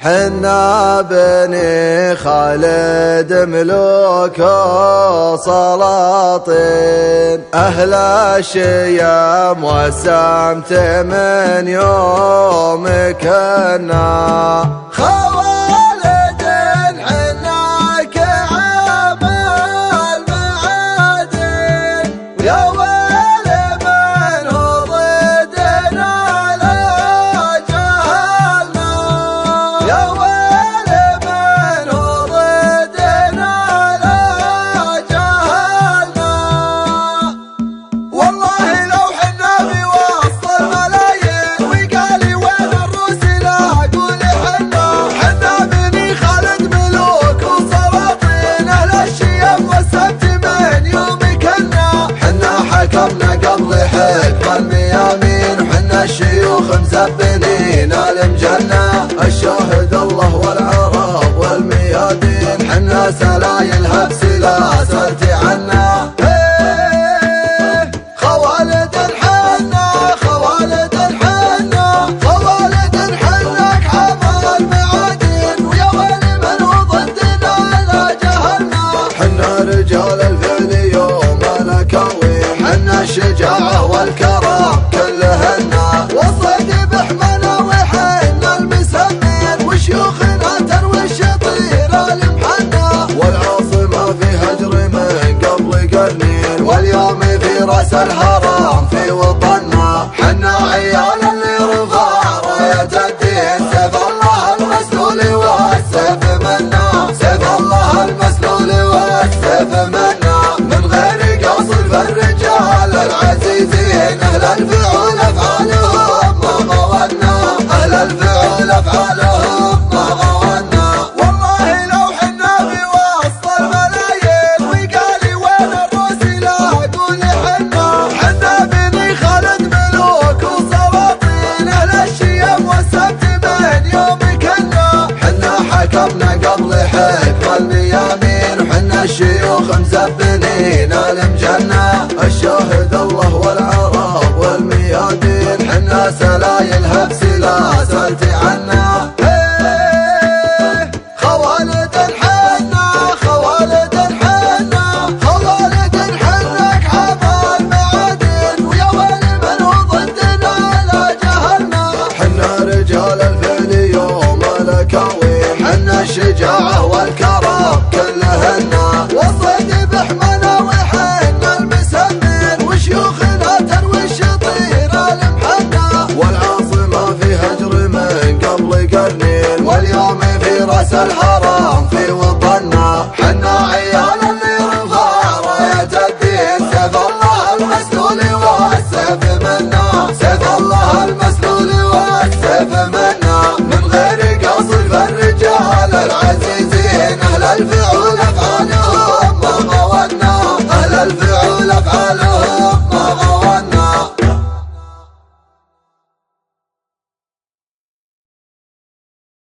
حنا بني خالد ملوك وسلاطين، أهل الشيم وسمت من يوم كنا خوالد. حنا كعب المعادن، ويا ويل من هو ضدنا لا جهلنا، يا ويل من هو ضدنا لا جهلنا. والله لو حنا بوسط الملايين وقالي وين الرسل اقول حنا بني خالد ملوك وسلاطين، اهل الشيم والسبت من يوم كنا. حنا حكمنا قبل حكم الميامين، حنا الشيوخ مسبنين المجنة، الشاهد الله والعرب والميادين، حنا سلايلها بسلاسل عنا. خوالد حنا خوالد حنا خوالد حنا كعب المعادن، ويا ويل من هو ضدنا لا جهلنا. حنا رجال الفعل يوم الاكاوين، حنا الشجاعة والكرم كلهنا، والصيد بحمنا وحنا المسمين، وشيوخنا تروي الشطيرة المحنى، والعاصمة في هجر من قبل قرنين، واليوم في راس الهرم في وطننا. حنا عيال اللي رفع راية الدين، سيف الله المسلول والسيف منا، سيف الله المسلول والسيف منا، من غير قصر فالرجال العزيزين، أهل الفعول أفعالهم ما غولنا، أهل الفعول أفعالهم ما غولنا. والله لو حنا بوسط الملايين وقالي وين الرسل اقول حنا بني خالد ملوك وسلاطين، أهل الشيم والسبت من يوم كنا. حنا حكمنا قبل حكم الميامين، حنا الشيوخ مسبنين المجنة، الشاهد الله والعرب والميادين، حنا سلايلها بسلاسل عنا. خوالد حنا خوالد حنا خوالد حنا كعب المعادن، ويا ويل من هو ضدنا لا جهلنا. حنا رجال الفعل يوم الاكاوين، حنا الشجاعة والكرم كلهنا، والصيد بحمنا وحنا المسمين، وشيوخنا تروي الشطيرة المحنى، والعاصمة في هجر من قبل قرنين، واليوم في راس الهرم في وطننا. حنا عيال اللي رفع راية الدين، سيف الله المسلول والسيف منا، سيف الله المسلول والسيف منا، من غير قصر فالرجال العزيزين، أهل الفعول أفعالهم ما غولنا، أهل الفعول أفعالهم